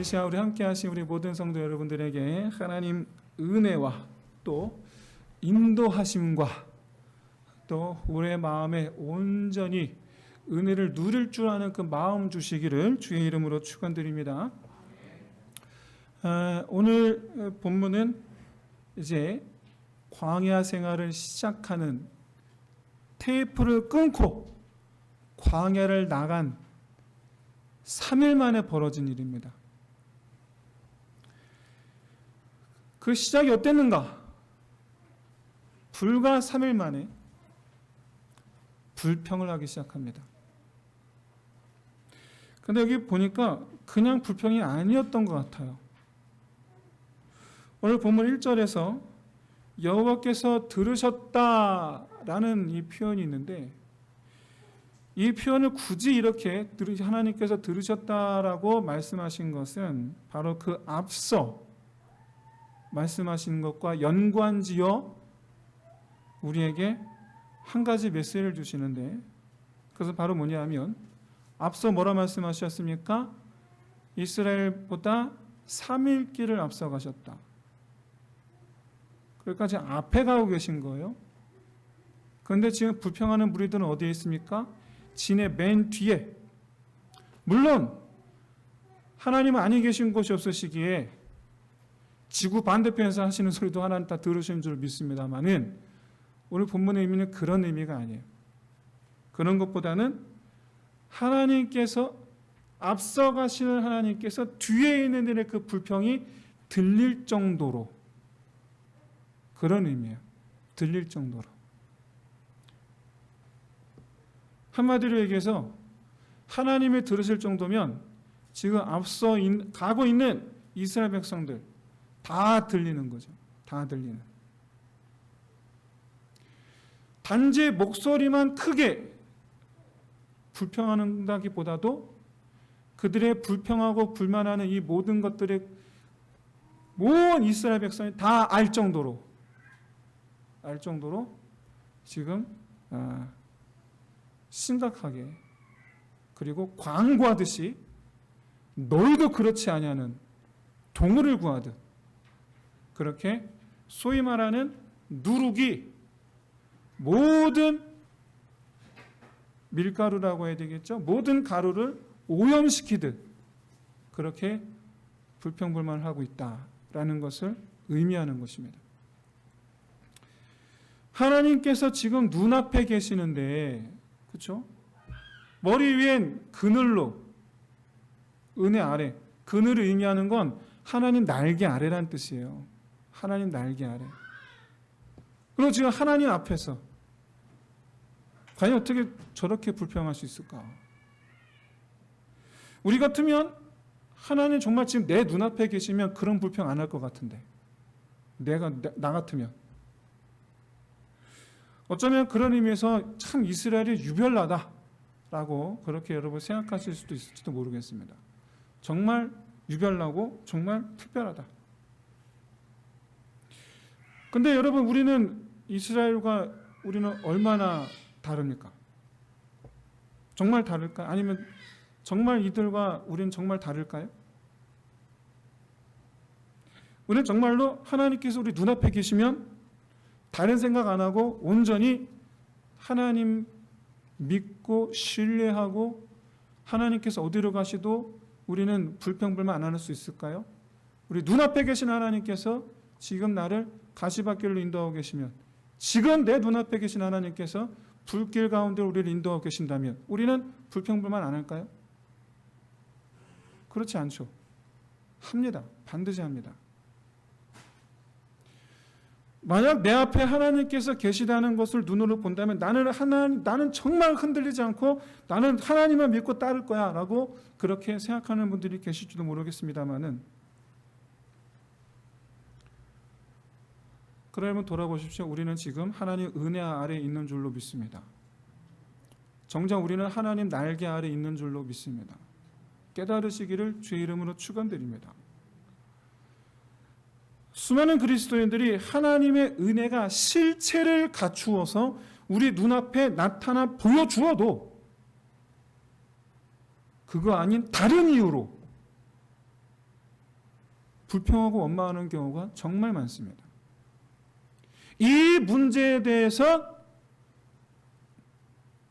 시간 우리 함께 하신 우리 모든 성도 여러분들에게 하나님 은혜와 또 인도하심과 또 우리의 마음에 온전히 은혜를 누릴 줄 아는 그 마음 주시기를 주의 이름으로 축원드립니다. 오늘 본문은 이제 광야 생활을 시작하는 테이프를 끊고 광야를 나간 3일 만에 벌어진 일입니다. 그 시작이 어땠는가? 불과 3일 만에 불평을 하기 시작합니다. 근데 여기 보니까 그냥 불평이 아니었던 것 같아요. 오늘 본문 1절에서 여호와께서 들으셨다라는 이 표현이 있는데, 이 표현을 굳이 이렇게 하나님께서 들으셨다라고 말씀하신 것은 바로 그 앞서 말씀하신 것과 연관지어 우리에게 한 가지 메시지를 주시는데, 그것은 바로 뭐냐면 앞서 뭐라 말씀하셨습니까? 이스라엘보다 3일 길을 앞서가셨다. 그러니까 지금 앞에 가고 계신 거예요. 그런데 지금 불평하는 무리들은 어디에 있습니까? 진의 맨 뒤에. 물론 하나님은 아니 계신 곳이 없으시기에 지구 반대편에서 하시는 소리도 하나님 다 들으시는 줄 믿습니다만은 오늘 본문의 의미는 그런 의미가 아니에요. 그런 것보다는 하나님께서 앞서가시는 하나님께서 뒤에 있는 일의 그 불평이 들릴 정도로, 그런 의미예요. 들릴 정도로. 한마디로 얘기해서 하나님이 들으실 정도면 지금 앞서 가고 있는 이스라엘 백성들 다 들리는 거죠. 다 들리는. 단지 목소리만 크게 불평한다기보다도 그들의 불평하고 불만하는 이 모든 것들의 모든 이스라엘 백성이 다 알 정도로 지금 심각하게, 그리고 광구하듯이 너희도 그렇지 아니하는 동물을 구하듯 그렇게 소위 말하는 누룩이 모든 밀가루라고 해야 되겠죠? 모든 가루를 오염시키듯 그렇게 불평불만을 하고 있다라는 것을 의미하는 것입니다. 하나님께서 지금 눈앞에 계시는데, 그렇죠? 머리 위엔 그늘로, 은혜 아래, 그늘을 의미하는 건 하나님 날개 아래란 뜻이에요. 하나님 날개 아래. 그리고 지금 하나님 앞에서 과연 어떻게 저렇게 불평할 수 있을까? 우리 같으면 하나님 정말 지금 내 눈앞에 계시면 그런 불평 안 할 것 같은데, 나 같으면. 어쩌면 그런 의미에서 참 이스라엘이 유별나다라고 그렇게 여러분 생각하실 수도 있을지도 모르겠습니다. 정말 유별나고 정말 특별하다. 근데 여러분, 우리는 이스라엘과 우리는 얼마나 다릅니까? 정말 다를까요? 아니면 정말 이들과 우리는 정말 다를까요? 우리는 정말로 하나님께서 우리 눈앞에 계시면 다른 생각 안 하고 온전히 하나님 믿고 신뢰하고 하나님께서 어디로 가시도 우리는 불평불만 안 할 수 있을까요? 우리 눈앞에 계신 하나님께서 지금 나를 가시밭길로 인도하고 계시면, 지금 내 눈앞에 계신 하나님께서 불길 가운데 우리를 인도하고 계신다면 우리는 불평불만 안 할까요? 그렇지 않죠. 합니다. 반드시 합니다. 만약 내 앞에 하나님께서 계시다는 것을 눈으로 본다면 나는 정말 흔들리지 않고 나는 하나님만 믿고 따를 거야 라고 그렇게 생각하는 분들이 계실지도 모르겠습니다만은, 그러면 돌아보십시오. 우리는 지금 하나님 은혜 아래에 있는 줄로 믿습니다. 정작 우리는 하나님 날개 아래에 있는 줄로 믿습니다. 깨달으시기를 주의 이름으로 축원드립니다. 수많은 그리스도인들이 하나님의 은혜가 실체를 갖추어서 우리 눈앞에 나타나 보여주어도 그거 아닌 다른 이유로 불평하고 원망하는 경우가 정말 많습니다. 이 문제에 대해서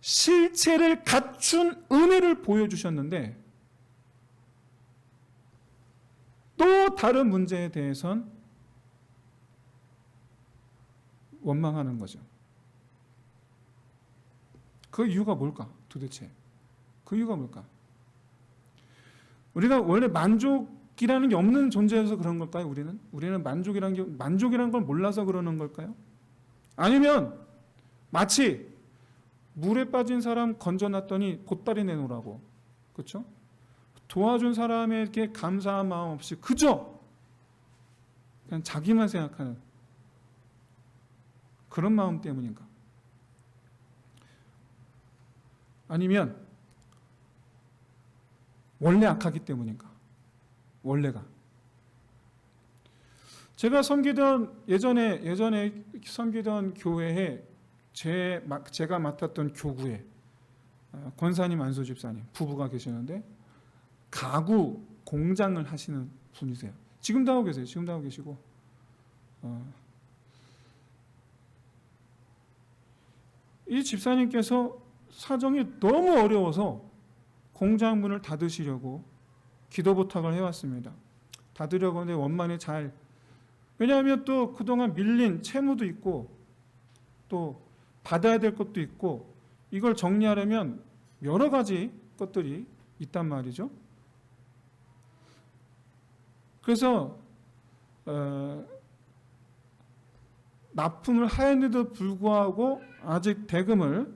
실체를 갖춘 은혜를 보여주셨는데 또 다른 문제에 대해선 원망하는 거죠. 그 이유가 뭘까? 도대체 그 이유가 뭘까? 우리가 원래 만족이라는 게 없는 존재여서 그런 걸까요? 우리는 만족이라는 걸 몰라서 그러는 걸까요? 아니면 마치 물에 빠진 사람 건져놨더니 보따리 내놓으라고, 그렇죠? 도와준 사람에게 감사한 마음 없이 그저 그냥 자기만 생각하는 그런 마음 때문인가? 아니면 원래 악하기 때문인가? 원래가. 제가 섬기던 예전에 섬기던 교회에 제가 맡았던 교구에 권사님, 안수 집사님 부부가 계시는데 가구 공장을 하시는 분이세요. 지금도 하고 계세요. 지금도 하고 계시고 이 집사님께서 사정이 너무 어려워서 공장 문을 닫으시려고 기도 부탁을 해왔습니다. 닫으려고 하는데 원만히 잘, 왜냐하면 또 그동안 밀린 채무도 있고 또 받아야 될 것도 있고 이걸 정리하려면 여러 가지 것들이 있단 말이죠. 그래서 납품을 하였는데도 불구하고 아직 대금을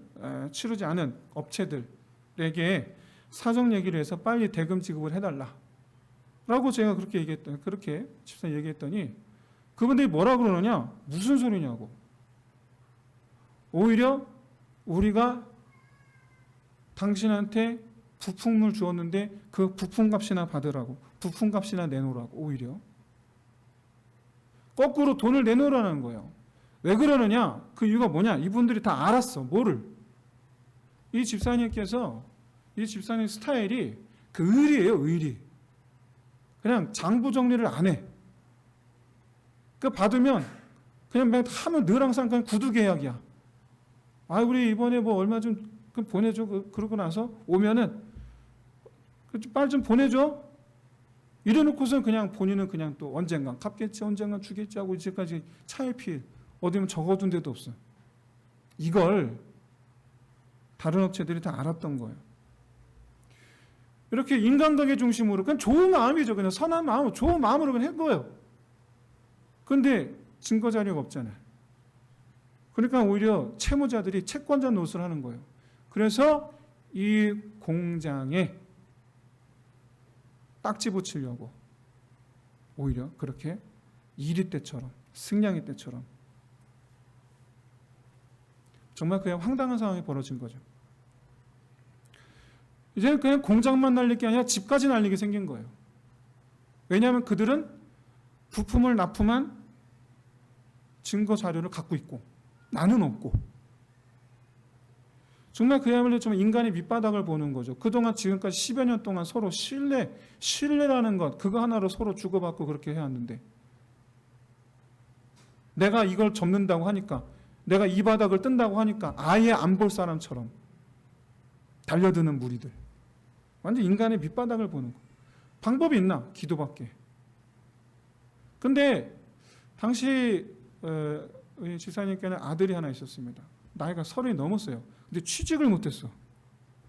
치르지 않은 업체들에게 사정 얘기를 해서 빨리 대금 지급을 해달라라고 제가 그렇게 집사님 얘기했더니 그분들이 뭐라 그러느냐, 무슨 소리냐고. 오히려 우리가 당신한테 부품을 주었는데 그 부품값이나 받으라고, 부품값이나 내놓으라고. 오히려 거꾸로 돈을 내놓으라는 거예요. 왜 그러느냐? 그 이유가 뭐냐? 이분들이 다 알았어. 뭐를? 이 집사님 스타일이 그 의리예요. 의리. 그냥 장부 정리를 안 해. 그 받으면 그냥 하면 늘 항상 그냥 구두 계약이야. 아, 우리 이번에 뭐 얼마 좀 보내줘. 그러고 나서 오면은 빨리 좀 보내줘. 이래놓고선 그냥 본인은 그냥 또 언젠간 갚겠지, 언젠간 주겠지 하고 이제까지 차일피일 어디면 적어둔 데도 없어. 이걸 다른 업체들이 다 알았던 거예요. 이렇게 인간관계 중심으로 그냥 좋은 마음이죠. 그냥 선한 마음, 좋은 마음으로 그냥 한 거예요. 그런데 증거 자료가 없잖아요. 그러니까 오히려 채무자들이 채권자 노릇을 하는 거예요. 그래서 이 공장에 딱지 붙이려고 오히려 그렇게 이리 때처럼, 승냥이 때처럼 정말 그냥 황당한 상황이 벌어진 거죠. 이제는 그냥 공장만 날릴 게 아니라 집까지 날리게 생긴 거예요. 왜냐하면 그들은 부품을 납품한 증거 자료를 갖고 있고 나는 없고, 정말 그야말로 좀 인간의 밑바닥을 보는 거죠. 그동안 지금까지 10여 년 동안 서로 신뢰라는 것, 그거 하나로 서로 주고받고 그렇게 해왔는데 내가 이걸 접는다고 하니까, 내가 이 바닥을 뜬다고 하니까 아예 안 볼 사람처럼 달려드는 무리들. 완전 인간의 밑바닥을 보는 거. 방법이 있나? 기도밖에. 근데 당시 우리 지사님께는 아들이 하나 있었습니다. 나이가 30이 넘었어요. 근데 취직을 못했어.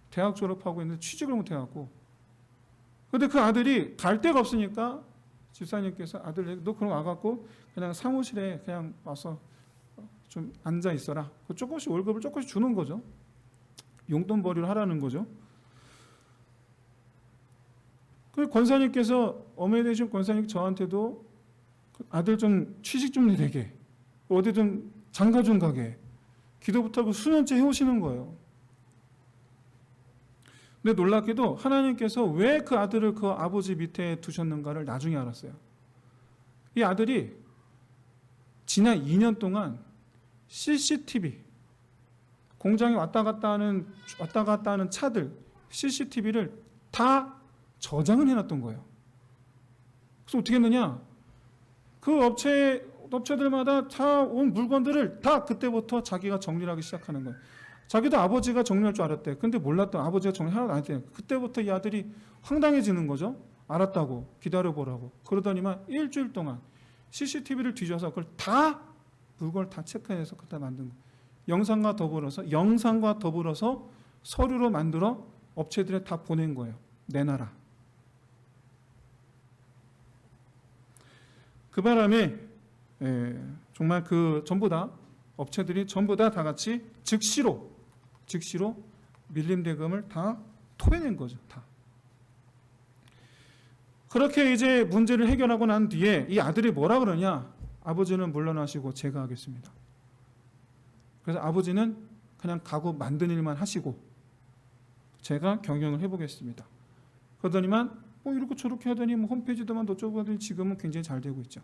대학 졸업하고 있는데 취직을 못해갖고. 근데 그 아들이 갈 데가 없으니까 집사님께서 아들, 너 그럼 와갖고 그냥 사무실에 그냥 와서 좀 앉아 있어라. 조금씩 월급을 조금씩 주는 거죠. 용돈벌이를 하라는 거죠. 그 권사님께서, 어머니 되신 권사님 저한테도 아들 좀 취직 좀 되게, 어디 좀 장가 좀 가게, 기도 부탁을 수년째 해오시는 거예요. 근데 놀랍게도 하나님께서 왜 그 아들을 그 아버지 밑에 두셨는가를 나중에 알았어요. 이 아들이 지난 2년 동안 CCTV, 공장에 왔다 갔다 하는 차들 CCTV를 다 저장을 해놨던 거예요. 그래서 어떻게 했느냐? 그 업체들마다 다 온 물건들을 다 그때부터 자기가 정리를 하기 시작하는 거예요. 자기도 아버지가 정리할 줄 알았대. 근데 몰랐던 아버지가 정리 하나도 안 했대. 그때부터 이 아들이 황당해지는 거죠. 알았다고 기다려보라고. 그러더니만 일주일 동안 CCTV를 뒤져서 그걸 다 물건을 다 체크해서 그때 만든 거예요. 영상과 더불어서 서류로 만들어 업체들에 다 보낸 거예요. 내놔라. 그 바람에 정말 그 전부 다 업체들이 전부 다 같이 즉시로 밀림 대금을 다 토해낸 거죠. 다. 그렇게 이제 문제를 해결하고 난 뒤에 이 아들이 뭐라 그러냐? 아버지는 물러나시고 제가 하겠습니다. 그래서 아버지는 그냥 가구 만든 일만 하시고 제가 경영을 해보겠습니다. 그러더니만 뭐 이렇게 저렇게 하더니 뭐 홈페이지도만 어쩌고 하더니 지금은 굉장히 잘 되고 있죠.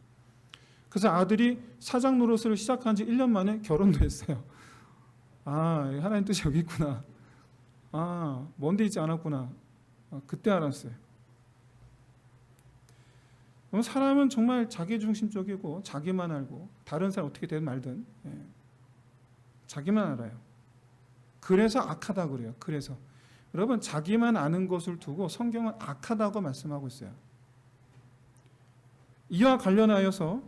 그래서 아들이 사장 노릇을 시작한 지 1년 만에 결혼도 했어요. 아, 하나님 뜻이 여기 있구나. 아, 먼데 있지 않았구나. 그때 알았어요. 그럼 사람은 정말 자기중심적이고 자기만 알고 다른 사람 어떻게 되든 말든 자기만 알아요. 그래서 악하다 그래요. 그래서 여러분 자기만 아는 것을 두고 성경은 악하다고 말씀하고 있어요. 이와 관련하여서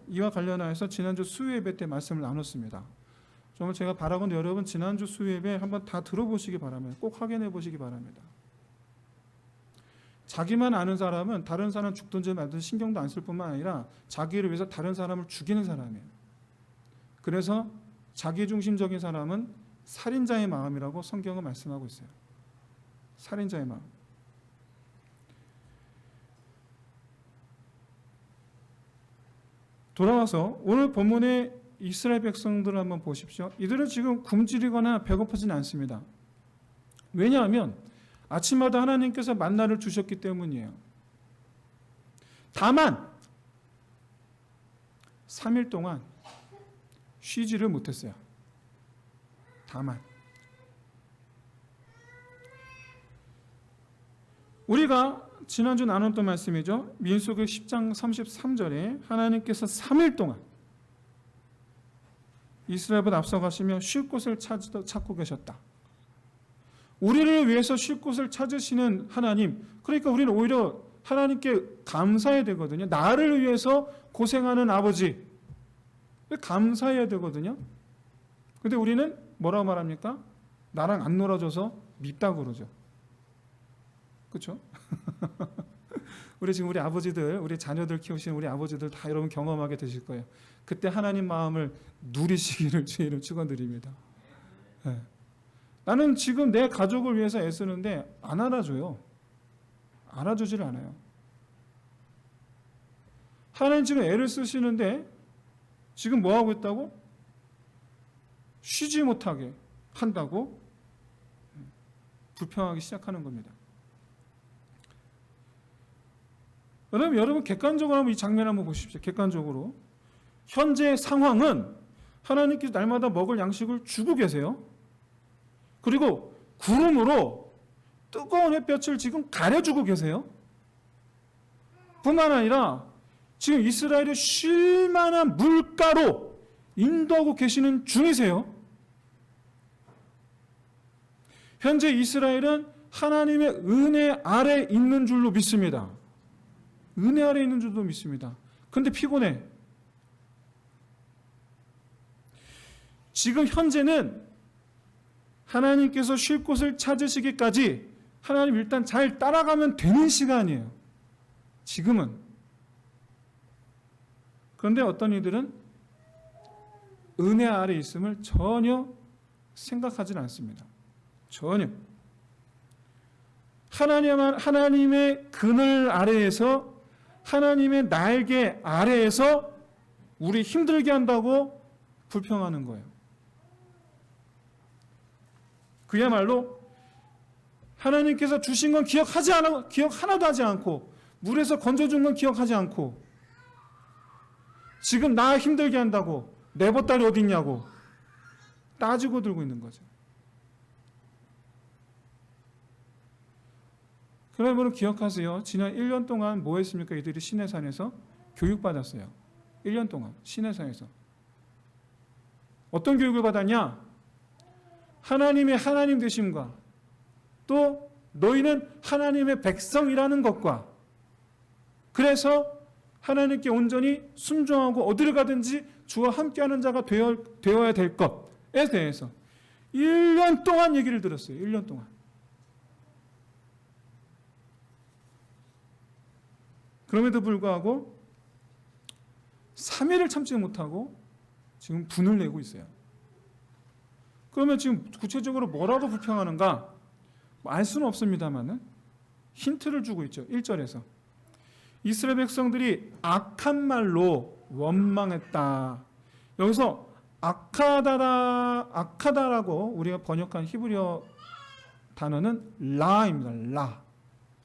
지난주 수요예배 때 말씀을 나눴습니다. 정말 제가 바라건대 여러분 지난주 수요예배 한번 다 들어보시기 바랍니다. 꼭 확인해 보시기 바랍니다. 자기만 아는 사람은 다른 사람 죽든지 말든지 신경도 안 쓸 뿐만 아니라 자기를 위해서 다른 사람을 죽이는 사람이에요. 그래서 자기중심적인 사람은 살인자의 마음이라고 성경은 말씀하고 있어요. 살인자의 마음. 돌아와서 오늘 본문의 이스라엘 백성들을 한번 보십시오. 이들은 지금 굶주리거나 배고프지는 않습니다. 왜냐하면 아침마다 하나님께서 만나를 주셨기 때문이에요. 다만 3일 동안 쉬지를 못했어요. 다만 우리가 지난주 나눴던 말씀이죠. 민수기 10장 33절에 하나님께서 3일 동안 이스라엘보다 앞서가시며 쉴 곳을 찾고 계셨다. 우리를 위해서 쉴 곳을 찾으시는 하나님, 그러니까 우리는 오히려 하나님께 감사해야 되거든요. 나를 위해서 고생하는 아버지, 감사해야 되거든요. 근데 우리는 뭐라고 말합니까? 나랑 안 놀아줘서 밉다고 그러죠. 그렇죠? 우리 지금 우리 아버지들, 우리 자녀들 키우시는 우리 아버지들 다 여러분 경험하게 되실 거예요. 그때 하나님 마음을 누리시기를 주의 이름 축원드립니다. 네. 나는 지금 내 가족을 위해서 애쓰는데 안 알아줘요. 알아주질 않아요. 하나님 지금 애를 쓰시는데 지금 뭐 하고 있다고? 쉬지 못하게 한다고 불평하기 시작하는 겁니다. 여러분 객관적으로 한번 이 장면 한번 보십시오. 객관적으로 현재 상황은 하나님께서 날마다 먹을 양식을 주고 계세요. 그리고 구름으로 뜨거운 햇볕을 지금 가려주고 계세요. 뿐만 아니라 지금 이스라엘을 쉴 만한 물가로 인도하고 계시는 중이세요. 현재 이스라엘은 하나님의 은혜 아래 있는 줄로 믿습니다. 은혜 아래 있는 줄도 믿습니다. 그런데 피곤해. 지금 현재는 하나님께서 쉴 곳을 찾으시기까지 하나님 일단 잘 따라가면 되는 시간이에요. 지금은. 그런데 어떤 이들은 은혜 아래 있음을 전혀 생각하지 않습니다. 전혀. 하나님의 그늘 아래에서 하나님의 날개 아래에서 우리 힘들게 한다고 불평하는 거예요. 그야말로 하나님께서 주신 건 기억 하나도 하지 않고 물에서 건져준 건 기억하지 않고 지금 나 힘들게 한다고 내 보따리 어디 있냐고 따지고 들고 있는 거죠. 여러분 기억하세요. 지난 1년 동안 뭐 했습니까? 이들이 시내산에서 교육받았어요. 1년 동안 시내산에서. 어떤 교육을 받았냐? 하나님의 하나님 되심과 또 너희는 하나님의 백성이라는 것과 그래서 하나님께 온전히 순종하고 어디를 가든지 주와 함께하는 자가 되어야 될 것에 대해서 1년 동안 얘기를 들었어요. 1년 동안. 그럼에도 불구하고 3일을 참지 못하고 지금 분을 내고 있어요. 그러면 지금 구체적으로 뭐라고 불평하는가? 알 수는 없습니다만은 힌트를 주고 있죠. 1절에서. 이스라엘 백성들이 악한 말로 원망했다. 여기서 악하다라고 우리가 번역한 히브리어 단어는 라입니다.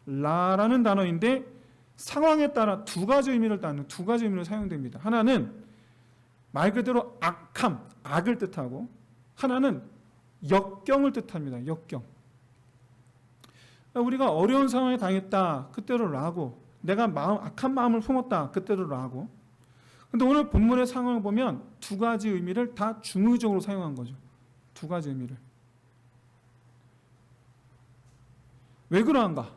라라는 단어인데 상황에 따라 두 가지 의미를 사용됩니다. 하나는 말 그대로 악함, 악을 뜻하고 하나는 역경을 뜻합니다. 역경. 우리가 어려운 상황에 당했다. 그때로 라고. 내가 악한 마음을 품었다. 그때로 라고. 근데 오늘 본문의 상황을 보면 두 가지 의미를 다 중의적으로 사용한 거죠. 두 가지 의미를. 왜 그러한가?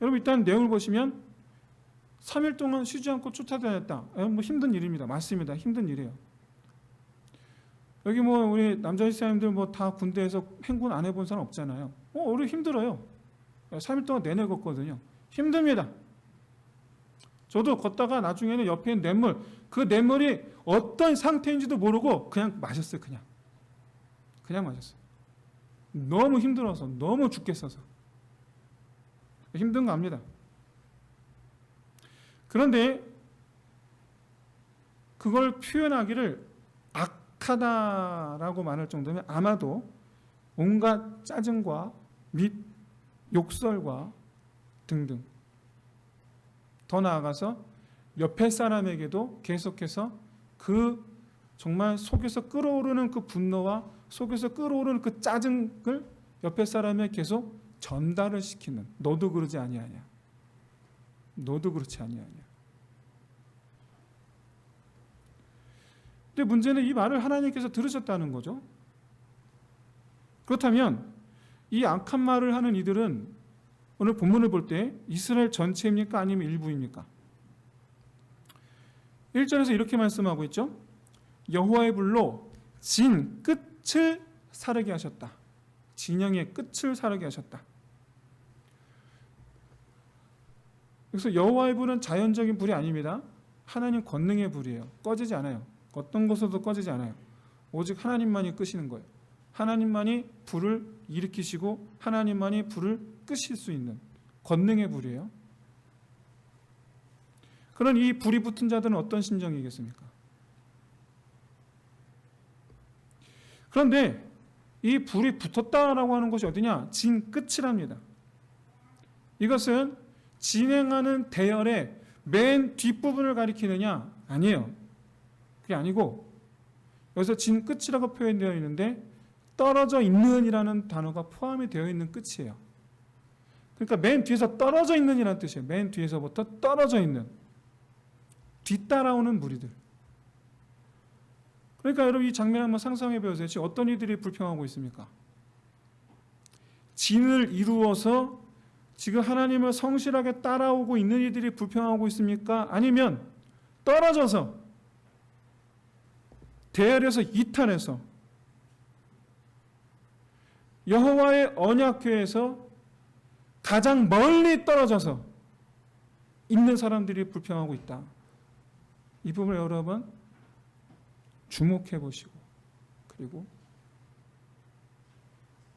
여러분 일단 내용을 보시면 3일 동안 쉬지 않고 쫓아다녔다. 뭐 힘든 일입니다. 맞습니다. 힘든 일이에요. 여기 뭐 우리 남자 이스라엘들 뭐 다 군대에서 행군 안 해본 사람 없잖아요. 우리 힘들어요. 3일 동안 내내 걷거든요. 힘듭니다. 저도 걷다가 나중에는 옆에 있는 냇물, 그 냇물이 어떤 상태인지도 모르고 그냥 마셨어요. 그냥 마셨어요. 너무 힘들어서, 너무 죽겠어서. 힘든 거 압니다. 그런데 그걸 표현하기를 악하다라고 말할 정도면 아마도 온갖 짜증과 및 욕설과 등등 더 나아가서 옆에 사람에게도 계속해서 그 정말 속에서 끓어오르는 그 분노와 속에서 끓어오르는 그 짜증을 옆에 사람에 계속 전달을 시키는 너도 그러지 아니하냐. 너도 그렇지 아니하냐. 근데 문제는 이 말을 하나님께서 들으셨다는 거죠. 그렇다면 이 악한 말을 하는 이들은 오늘 본문을 볼 때 이스라엘 전체입니까? 아니면 일부입니까? 1절에서 이렇게 말씀하고 있죠. 여호와의 불로 진 끝을 사르게 하셨다. 진영의 끝을 사르게 하셨다. 그래서 여호와의 불은 자연적인 불이 아닙니다. 하나님 권능의 불이에요. 꺼지지 않아요. 어떤 곳에서도 꺼지지 않아요. 오직 하나님만이 끄시는 거예요. 하나님만이 불을 일으키시고 하나님만이 불을 끄실 수 있는 권능의 불이에요. 그런 이 불이 붙은 자들은 어떤 심정이겠습니까? 그런데 이 불이 붙었다라고 하는 것이 어디냐? 진 끝이랍니다. 이것은 진행하는 대열의 맨 뒷부분을 가리키느냐? 아니에요. 그게 아니고 여기서 진 끝이라고 표현되어 있는데 떨어져 있는이라는 단어가 포함이 되어 있는 끝이에요. 그러니까 맨 뒤에서 떨어져 있는이라는 뜻이에요. 맨 뒤에서부터 떨어져 있는 뒤따라오는 무리들. 그러니까 여러분 이 장면 한번 상상해 보세요. 지금 어떤 이들이 불평하고 있습니까? 진을 이루어서 지금 하나님을 성실하게 따라오고 있는 이들이 불평하고 있습니까? 아니면 떨어져서 대열에서 이탈해서 여호와의 언약궤에서 가장 멀리 떨어져서 있는 사람들이 불평하고 있다. 이 부분을 여러분 주목해 보시고 그리고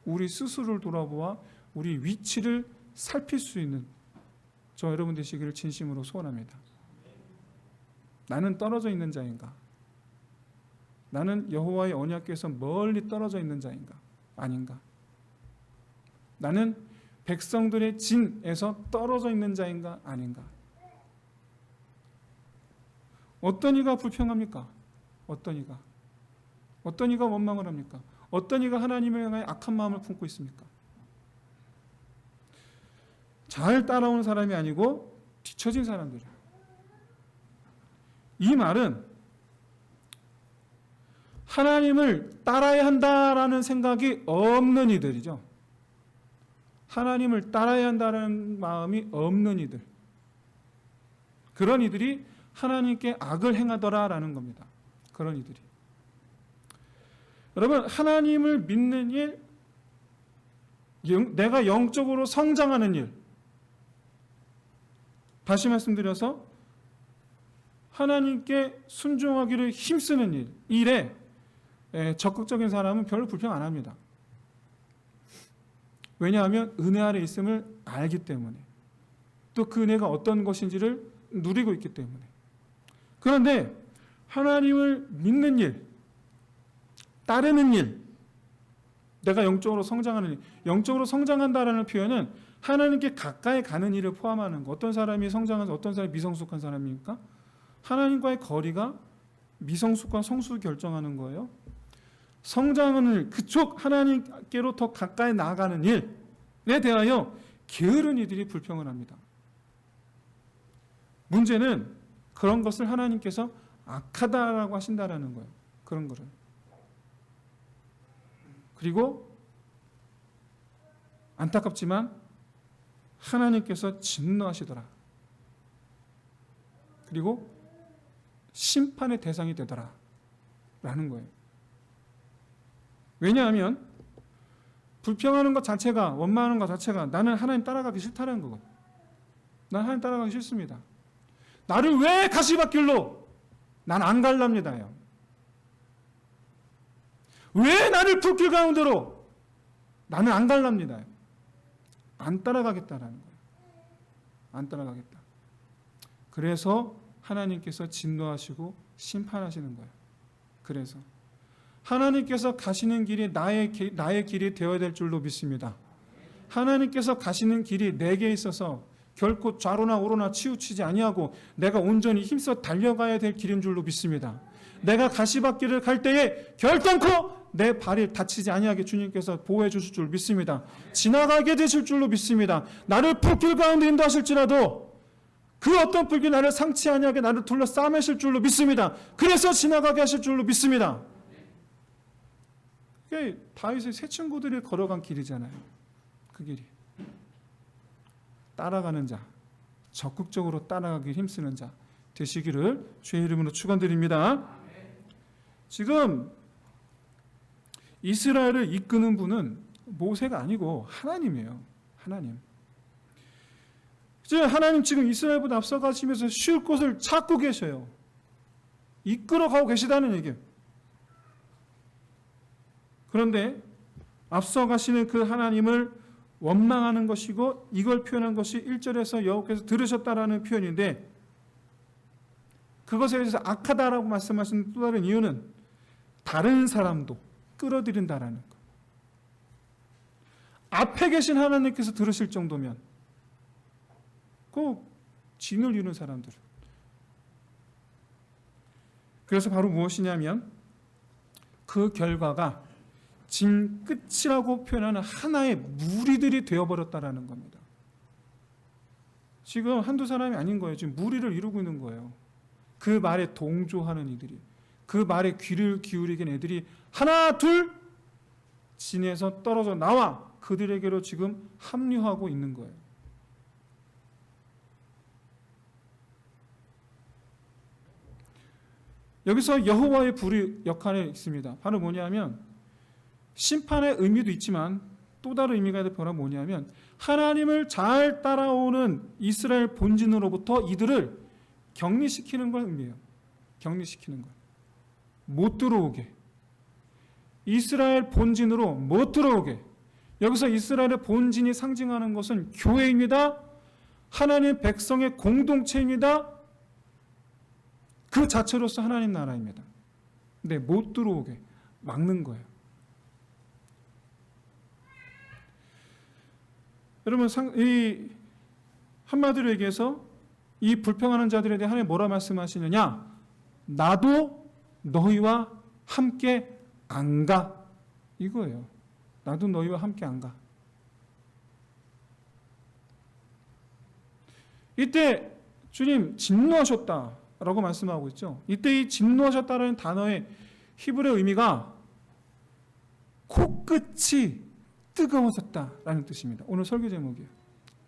우리 스스로를 돌아보아 우리 위치를 살필 수 있는 저 여러분 되시기를 진심으로 소원합니다. 나는 떨어져 있는 자인가? 나는 여호와의 언약궤에서 멀리 떨어져 있는 자인가? 아닌가? 나는 백성들의 진에서 떨어져 있는 자인가? 아닌가? 어떤 이가 불평합니까? 어떤 이가? 어떤 이가 원망을 합니까? 어떤 이가 하나님을 향해 악한 마음을 품고 있습니까? 잘 따라오는 사람이 아니고 뒤처진 사람들이에요. 이 말은 하나님을 따라야 한다라는 생각이 없는 이들이죠. 하나님을 따라야 한다는 마음이 없는 이들. 그런 이들이 하나님께 악을 행하더라라는 겁니다. 그런 이들이. 여러분, 하나님을 믿는 일, 내가 영적으로 성장하는 일, 다시 말씀드려서 하나님께 순종하기를 힘쓰는 일에 적극적인 사람은 별로 불평 안 합니다. 왜냐하면 은혜 아래 있음을 알기 때문에, 또 그 은혜가 어떤 것인지를 누리고 있기 때문에. 그런데 하나님을 믿는 일, 따르는 일, 내가 영적으로 성장하는 일, 영적으로 성장한다라는 표현은 하나님께 가까이 가는 일을 포함하는 거. 어떤 사람이 성장해서 어떤 사람이 미성숙한 사람입니까? 하나님과의 거리가 미성숙과 성숙을 결정하는 거예요. 성장하는 일, 그쪽 하나님께로 더 가까이 나아가는 일에 대하여 게으른 이들이 불평을 합니다. 문제는 그런 것을 하나님께서 악하다라고 하신다라는 거예요. 그런 거를. 그리고 안타깝지만 하나님께서 진노하시더라. 그리고 심판의 대상이 되더라. 라는 거예요. 왜냐하면 불평하는 것 자체가, 원망하는 것 자체가 나는 하나님 따라가기 싫다는 거거든요. 난 하나님 따라가기 싫습니다. 나를 왜 가시밭길로? 난 안 갈랍니다요. 왜 나를 불길 가운데로? 나는 안 갈랍니다요. 안 따라가겠다라는 거예요. 안 따라가겠다. 그래서 하나님께서 진노하시고 심판하시는 거예요. 그래서 하나님께서 가시는 길이 나의 길이 되어야 될 줄로 믿습니다. 하나님께서 가시는 길이 내게 있어서 결코 좌로나 우로나 치우치지 아니하고 내가 온전히 힘써 달려가야 될 길인 줄로 믿습니다. 내가 가시밭길을 갈 때에 결단코 내 발이 다치지 아니하게 주님께서 보호해 주실 줄 믿습니다. 지나가게 되실 줄로 믿습니다. 나를 불길 가운데 인도하실지라도 그 어떤 불길이 나를 상치 아니하게 나를 둘러싸매실 줄로 믿습니다. 그래서 지나가게 하실 줄로 믿습니다. 그게 다윗의 세 친구들이 걸어간 길이잖아요. 그 길이. 따라가는 자, 적극적으로 따라가기 힘쓰는 자 되시기를 주의 이름으로 축원드립니다. 지금 이스라엘을 이끄는 분은 모세가 아니고 하나님이에요. 하나님. 이제 하나님 지금 이스라엘보다 앞서가시면서 쉴 곳을 찾고 계셔요. 이끌어가고 계시다는 얘기예요. 그런데 앞서가시는 그 하나님을 원망하는 것이고 이걸 표현한 것이 1절에서 여호와께서 들으셨다라는 표현인데 그것에 대해서 악하다라고 말씀하신 또 다른 이유는 다른 사람도 끌어들인다라는 것. 앞에 계신 하나님께서 들으실 정도면 꼭 진을 이루는 사람들. 그래서 바로 무엇이냐면 그 결과가 진 끝이라고 표현하는 하나의 무리들이 되어버렸다라는 겁니다. 지금 한두 사람이 아닌 거예요. 지금 무리를 이루고 있는 거예요. 그 말에 동조하는 이들이, 그 말에 귀를 기울이는 애들이 하나 둘 진에서 떨어져 나와 그들에게로 지금 합류하고 있는 거예요. 여기서 여호와의 불의 역할에 있습니다. 바로 뭐냐면 심판의 의미도 있지만 또 다른 의미가 될 바로 뭐냐면 하나님을 잘 따라오는 이스라엘 본진으로부터 이들을 격리시키는 걸 의미해요. 격리시키는 걸. 못 들어오게. 이스라엘 본진으로 못 들어오게. 여기서 이스라엘의 본진이 상징하는 것은 교회입니다. 하나님 백성의 공동체입니다. 그 자체로서 하나님 나라입니다. 근데 못 들어오게 막는 거예요. 여러분, 이 한마디로 얘기해서 이 불평하는 자들에 대해 하나님 뭐라 말씀하시느냐? 나도 너희와 함께 안 가. 이거예요. 나도 너희와 함께 안 가. 이때 주님 진노하셨다라고 말씀하고 있죠. 이때 이 진노하셨다라는 단어의 히브리 의미가 코끝이 뜨거워졌다라는 뜻입니다. 오늘 설교 제목이에요.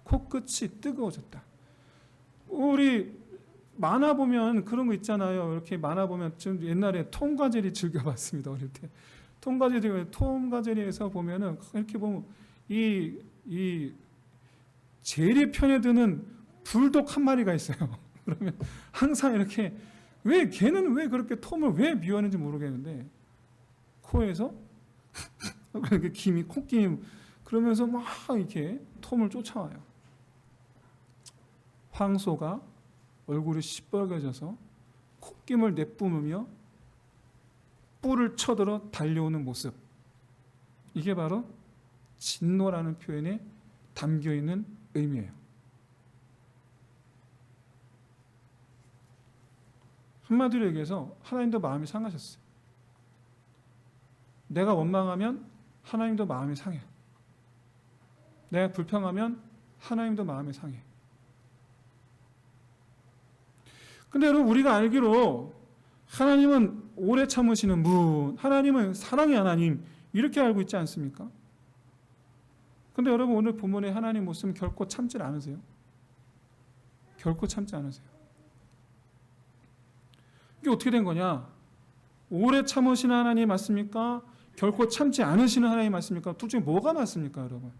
코끝이 뜨거워졌다. 우리 만화 보면 그런 거 있잖아요. 이렇게 만화 보면 좀 옛날에 톰 과 제리 즐겨봤습니다. 어릴 때. 톰 과 제리에서 보면은 이렇게 보면 이 제리 편에 드는 불독 한 마리가 있어요. 그러면 항상 이렇게 걔는 왜 그렇게 톰을 왜 미워하는지 모르겠는데 코에서 그렇게 김이 콧김 그러면서 막 이렇게 톰을 쫓아와요. 황소가 얼굴이 시뻘개져서 콧김을 내뿜으며 뿔을 쳐들어 달려오는 모습. 이게 바로 진노라는 표현에 담겨있는 의미예요. 한마디로 얘기해서 하나님도 마음이 상하셨어요. 내가 원망하면 하나님도 마음이 상해. 내가 불평하면 하나님도 마음이 상해. 근데 여러분 우리가 알기로 하나님은 오래 참으시는 분, 하나님은 사랑의 하나님 이렇게 알고 있지 않습니까? 근데 여러분 오늘 본문의 하나님 모습은 결코 참지 않으세요. 결코 참지 않으세요. 이게 어떻게 된 거냐? 오래 참으시는 하나님 맞습니까? 결코 참지 않으시는 하나님 맞습니까? 둘 중에 뭐가 맞습니까, 여러분?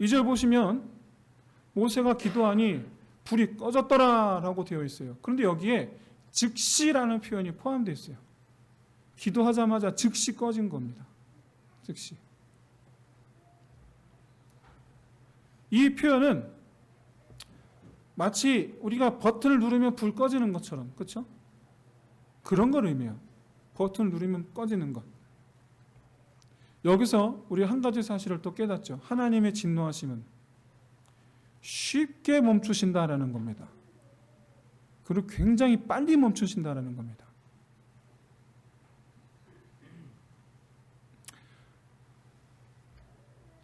2절 보시면 모세가 기도하니 불이 꺼졌더라라고 되어 있어요. 그런데 여기에 즉시라는 표현이 포함되어 있어요. 기도하자마자 즉시 꺼진 겁니다. 즉시. 이 표현은 마치 우리가 버튼을 누르면 불 꺼지는 것처럼, 그렇죠? 그런 걸 의미해요. 버튼을 누르면 꺼지는 것. 여기서 우리 한 가지 사실을 또 깨닫죠. 하나님의 진노하심은 쉽게 멈추신다라는 겁니다. 그리고 굉장히 빨리 멈추신다라는 겁니다.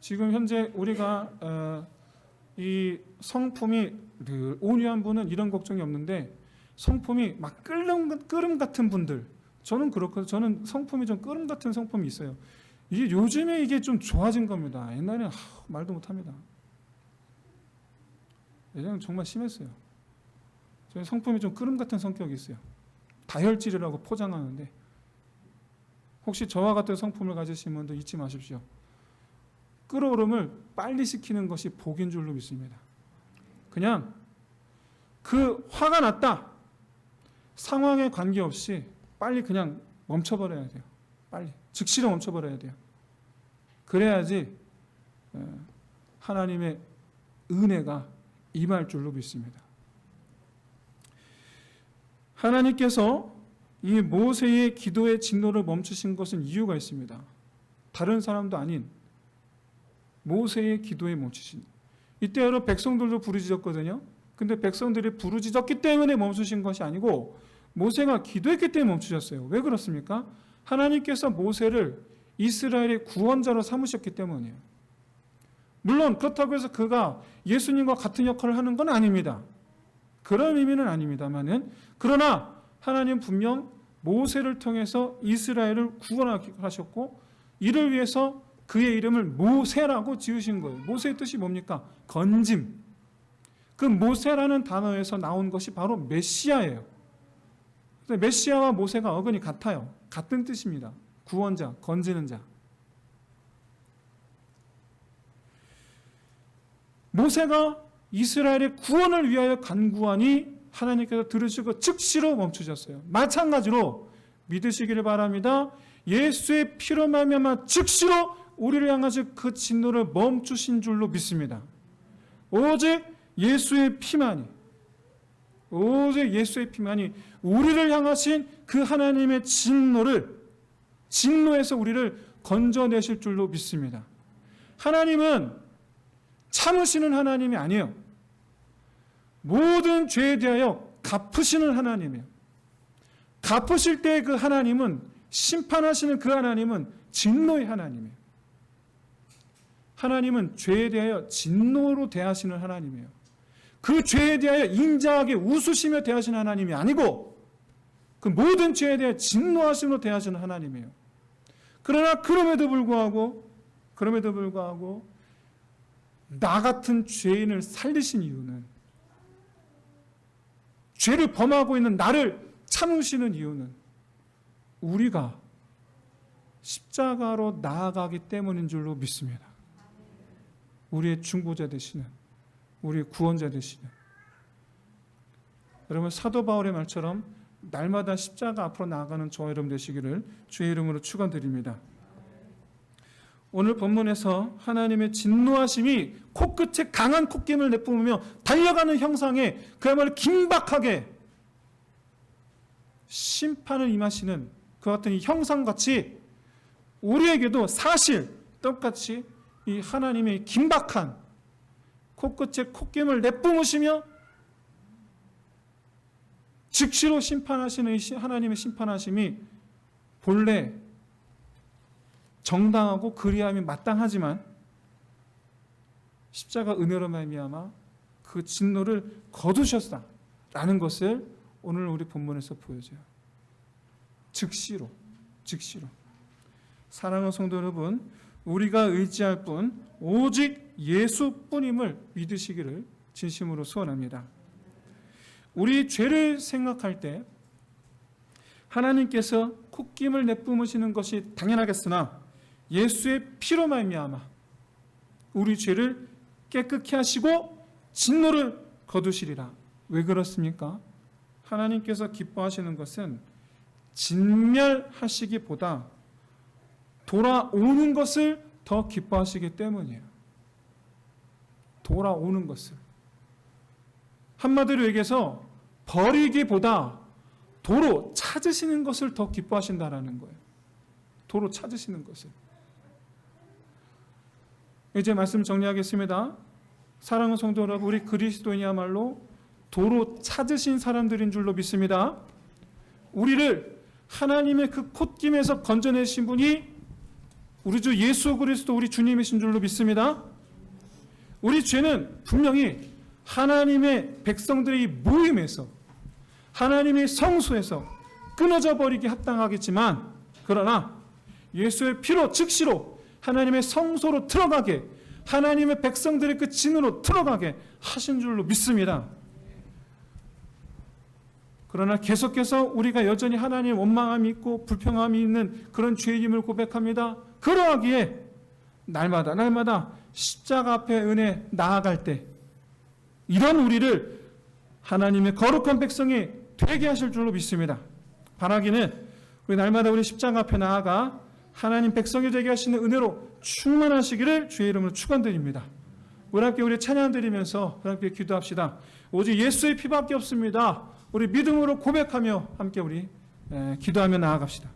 지금 현재 우리가 이 성품이 늘 온유한 분은 이런 걱정이 없는데 성품이 막 끓음 같은 분들, 저는 그렇거든요. 저는 성품이 좀 끓음 같은 성품이 있어요. 이게 요즘에 이게 좀 좋아진 겁니다. 옛날에는 말도 못합니다. 예전에는 정말 심했어요. 저희 성품이 좀 끓음 같은 성격이 있어요. 다혈질이라고 포장하는데 혹시 저와 같은 성품을 가지신 분들 잊지 마십시오. 끓어오름을 빨리 식히는 것이 복인 줄로 믿습니다. 그냥 그 화가 났다. 상황에 관계없이 빨리 그냥 멈춰버려야 돼요. 빨리 즉시로 멈춰버려야 돼요. 그래야지 하나님의 은혜가 임할 줄로 믿습니다. 하나님께서 이 모세의 기도의 진노를 멈추신 것은 이유가 있습니다. 다른 사람도 아닌 모세의 기도에 멈추신. 이때 여러 백성들도 부르짖었거든요. 근데 백성들이 부르짖었기 때문에 멈추신 것이 아니고 모세가 기도했기 때문에 멈추셨어요. 왜 그렇습니까? 하나님께서 모세를 이스라엘의 구원자로 삼으셨기 때문이에요. 물론 그렇다고 해서 그가 예수님과 같은 역할을 하는 건 아닙니다. 그런 의미는 아닙니다만은 그러나 하나님 분명 모세를 통해서 이스라엘을 구원하셨고 이를 위해서 그의 이름을 모세라고 지으신 거예요. 모세의 뜻이 뭡니까? 건짐. 그 모세라는 단어에서 나온 것이 바로 메시아예요. 메시아와 모세가 어근이 같아요. 같은 뜻입니다. 구원자, 건지는 자. 모세가 이스라엘의 구원을 위하여 간구하니 하나님께서 들으시고 즉시로 멈추셨어요. 마찬가지로 믿으시기를 바랍니다. 예수의 피로 말미암아 즉시로 우리를 향하신 그 진노를 멈추신 줄로 믿습니다. 오직 예수의 피만이, 오직 예수의 피만이 우리를 향하신 그 하나님의 진노에서 우리를 건져내실 줄로 믿습니다. 하나님은 참으시는 하나님이 아니에요. 모든 죄에 대하여 갚으시는 하나님이에요. 갚으실 때 그 하나님은, 심판하시는 그 하나님은 진노의 하나님이에요. 하나님은 죄에 대하여 진노로 대하시는 하나님이에요. 그 죄에 대하여 인자하게 웃으시며 대하시는 하나님이 아니고 그 모든 죄에 대해 진노하심으로 대하시는 하나님이에요. 그러나 그럼에도 불구하고 나 같은 죄인을 살리신 이유는, 죄를 범하고 있는 나를 참으시는 이유는 우리가 십자가로 나아가기 때문인 줄로 믿습니다. 우리의 중보자 되시는, 우리의 구원자 되시는. 여러분, 사도 바울의 말처럼 날마다 십자가 앞으로 나아가는 저와 여러분 되시기를 주의 이름으로 축원드립니다. 오늘 본문에서 하나님의 진노하심이 코끝에 강한 콧김을 내뿜으며 달려가는 형상에 그야말로 긴박하게 심판을 임하시는 그 같은 이 형상같이 우리에게도 사실 똑같이 이 하나님의 긴박한 코끝에 콧김을 내뿜으시며 즉시로 심판하시는 이 하나님의 심판하심이 본래 정당하고 그리함이 마땅하지만 십자가 은혜로 말미암아 그 진노를 거두셨다라는 것을 오늘 우리 본문에서 보여줘요. 즉시로. 사랑하는 성도 여러분, 우리가 의지할 분 오직 예수뿐임을 믿으시기를 진심으로 소원합니다. 우리 죄를 생각할 때 하나님께서 콧김을 내뿜으시는 것이 당연하겠으나 예수의 피로 말미암아 우리 죄를 깨끗게 하시고 진노를 거두시리라. 왜 그렇습니까? 하나님께서 기뻐하시는 것은 진멸하시기보다 돌아오는 것을 더 기뻐하시기 때문이에요. 돌아오는 것을. 한마디로 얘기해서 버리기보다 도로 찾으시는 것을 더 기뻐하신다라는 거예요. 도로 찾으시는 것을. 이제 말씀 정리하겠습니다. 사랑하는 성도 여러분, 우리 그리스도인이야말로 도로 찾으신 사람들인 줄로 믿습니다. 우리를 하나님의 그 콧김에서 건져내신 분이 우리 주 예수 그리스도 우리 주님이신 줄로 믿습니다. 우리 죄는 분명히 하나님의 백성들의 모임에서, 하나님의 성소에서 끊어져 버리기 합당하겠지만, 그러나 예수의 피로 즉시로 하나님의 성소로 들어가게, 하나님의 백성들의 그 진으로 들어가게 하신 줄로 믿습니다. 그러나 계속해서 우리가 여전히 하나님의 원망함이 있고 불평함이 있는 그런 죄인임을 고백합니다. 그러하기에 날마다 십자가 앞에 은혜 나아갈 때 이런 우리를 하나님의 거룩한 백성이 되게 하실 줄로 믿습니다. 바라기는 우리 날마다 우리 십자가 앞에 나아가 하나님 백성이 되게 하시는 은혜로 충만하시기를 주의 이름으로 축원드립니다. 우리 함께 우리 찬양 드리면서 우리 함께 기도합시다. 오직 예수의 피밖에 없습니다. 우리 믿음으로 고백하며 함께 우리 기도하며 나아갑시다.